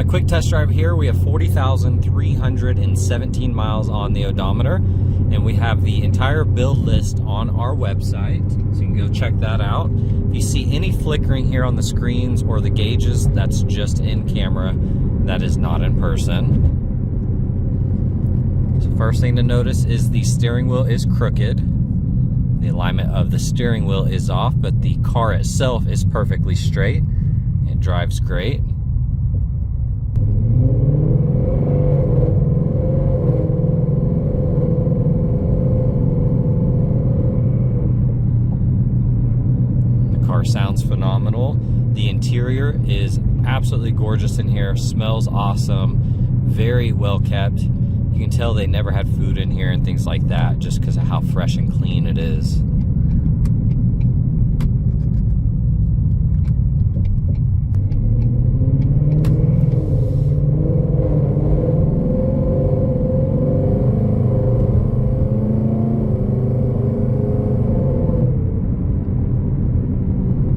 quick test drive here. We have 40,317 miles on the odometer, and we have the entire build list on our website, so you can go check that out. If you see any flickering here on the screens or the gauges, that's just in camera. That is not in person. So first thing to notice is the steering wheel is crooked. The alignment of the steering wheel is off, but the car itself is perfectly straight. It drives great. The car sounds phenomenal. The interior is absolutely gorgeous in here, smells awesome, very well kept. You can tell they never had food in here and things like that just because of how fresh and clean it is.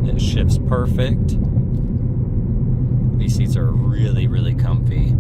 It shifts perfect. These seats are really, really comfy.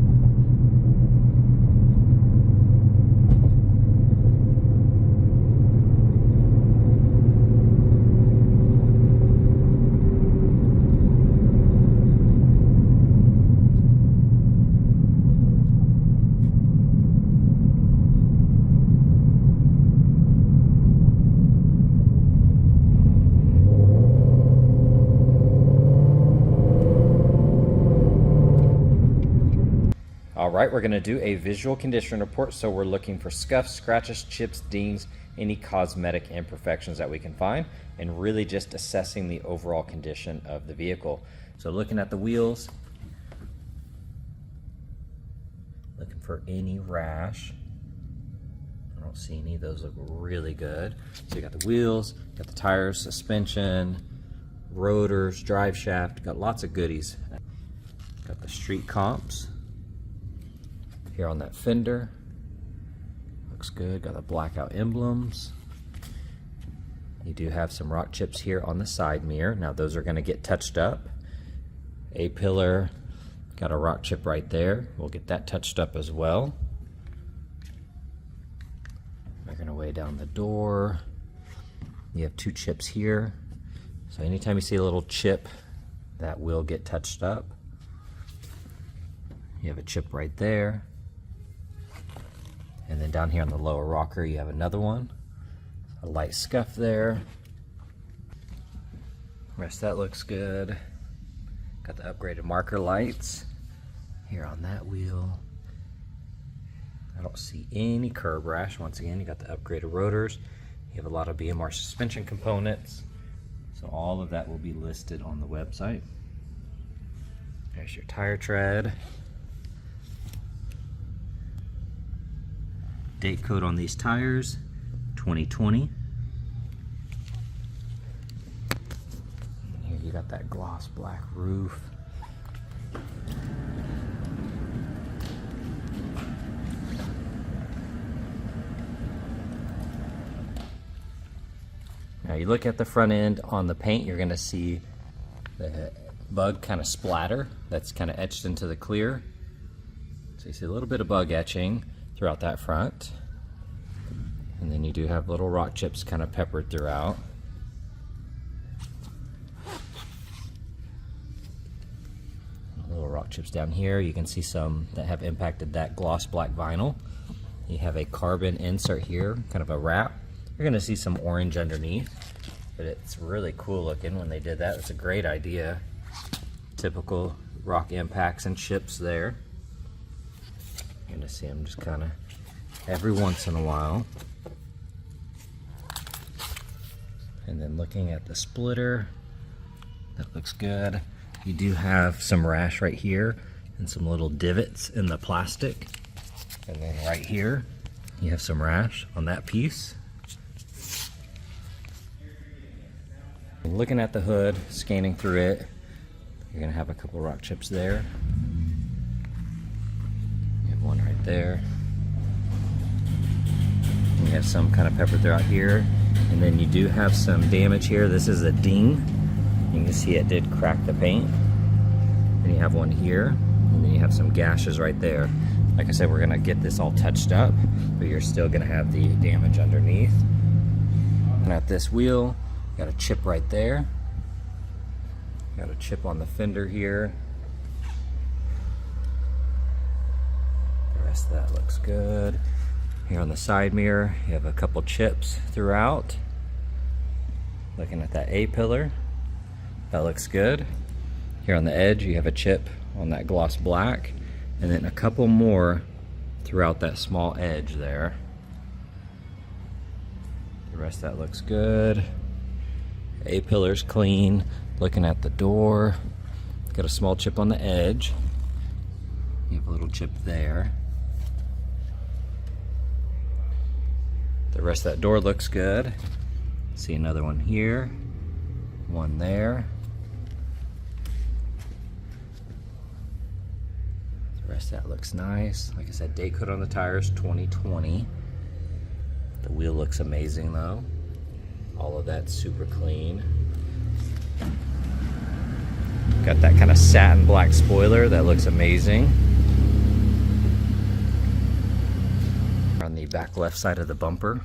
Alright, we're going to do a visual condition report, so we're looking for scuffs, scratches, chips, dings, any cosmetic imperfections that we can find, and really just assessing the overall condition of the vehicle. So looking at the wheels, looking for any rash. I don't see any, those look really good. So you got the wheels, got the tires, suspension, rotors, drive shaft, got lots of goodies. Got the street comps here on that fender, looks good. Got the blackout emblems. You do have some rock chips here on the side mirror. Now those are going to get touched up. A-pillar, got a rock chip right there. We'll get that touched up as well. We're going to weigh down the door. You have two chips here, so anytime you see a little chip, that will get touched up. You have a chip right there. And then down here on the lower rocker, you have another one. A light scuff there. The rest of that looks good. Got the upgraded marker lights here on that wheel. I don't see any curb rash. Once again, you got the upgraded rotors. You have a lot of BMR suspension components. So all of that will be listed on the website. There's your tire tread. Date code on these tires, 2020. Here you got that gloss black roof. Now you look at the front end on the paint, you're gonna see the bug kind of splatter that's kind of etched into the clear. So you see a little bit of bug etching throughout that front, and then you do have little rock chips kind of peppered throughout. Little rock chips down here. You can see some that have impacted that gloss black vinyl. You have a carbon insert here, kind of a wrap. You're going to see some orange underneath, but it's really cool looking when they did that. It's a great idea. Typical rock impacts and chips there. You're going to see them just kind of every once in a while. And then looking at the splitter, that looks good. You do have some rash right here and some little divots in the plastic. And then right here, you have some rash on that piece. And looking at the hood, scanning through it, you're gonna have a couple rock chips there. You have one right there. You have some kind of pepper throughout here. And then you do have some damage here. This is a ding. You can see it did crack the paint. Then you have one here. and then you have some gashes right there. Like I said, we're gonna get this all touched up, but you're still gonna have the damage underneath. And at this wheel, got a chip right there. Got a chip on the fender here. The rest of that looks good. Here on the side mirror, you have a couple chips throughout. Looking at that A-pillar, that looks good. Here on the edge, you have a chip on that gloss black, and then a couple more throughout that small edge there. The rest of that looks good. A-pillar's clean. Looking at the door, got a small chip on the edge. You have a little chip there. The rest of that door looks good. See another one here, one there. The rest of that looks nice. Like I said, date code on the tires 2020. The wheel looks amazing though. All of that's super clean. Got that kind of satin black spoiler that looks amazing. On the back left side of the bumper,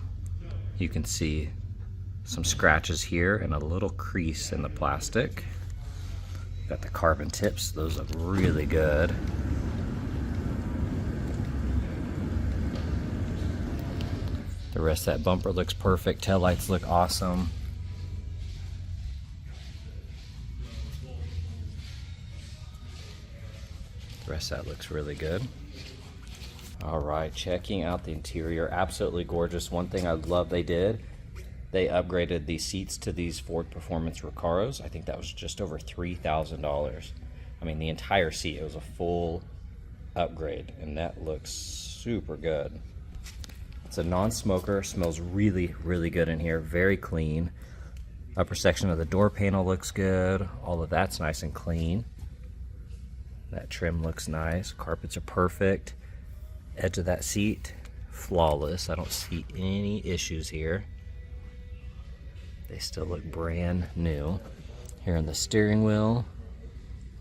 you can see some scratches here and a little crease in the plastic. Got the carbon tips, those look really good. The rest of that bumper looks perfect. Taillights look awesome. The rest of that looks really good. All right, checking out the interior, absolutely gorgeous. One thing I love they did, they upgraded the seats to these Ford Performance Recaros. I think that was just over $3,000. I mean, the entire seat, it was a full upgrade, and that looks super good. It's a non-smoker, smells really, really good in here, very clean. Upper section of the door panel looks good. All of that's nice and clean. That trim looks nice. Carpets are perfect. Edge of that seat, flawless. I don't see any issues here. They still look brand new. Here on the steering wheel,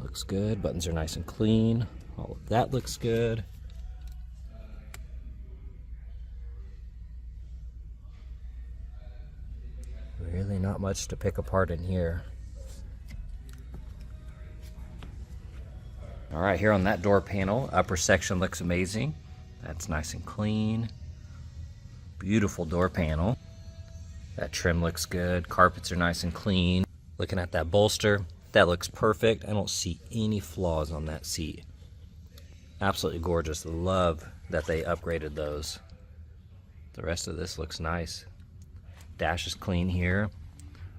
looks good. Buttons are nice and clean. All of that looks good. Really not much to pick apart in here. All right, here on that door panel, upper section looks amazing. That's nice and clean. Beautiful door panel. That trim looks good. Carpets are nice and clean. Looking at that bolster, that looks perfect. I don't see any flaws on that seat. Absolutely gorgeous. Love that they upgraded those. The rest of this looks nice. Dash is clean here.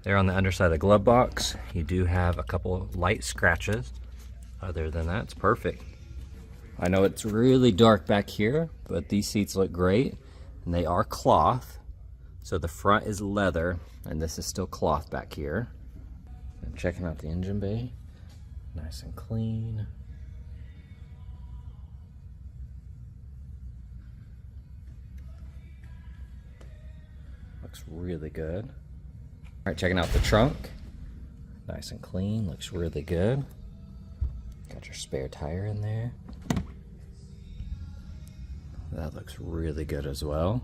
There on the underside of the glove box, you do have a couple light scratches. Other than that, it's perfect. I know it's really dark back here, but these seats look great, and they are cloth. So the front is leather, and this is still cloth back here. And checking out the engine bay, nice and clean. Looks really good. All right, checking out the trunk, nice and clean, looks really good. Got your spare tire in there. That looks really good as well.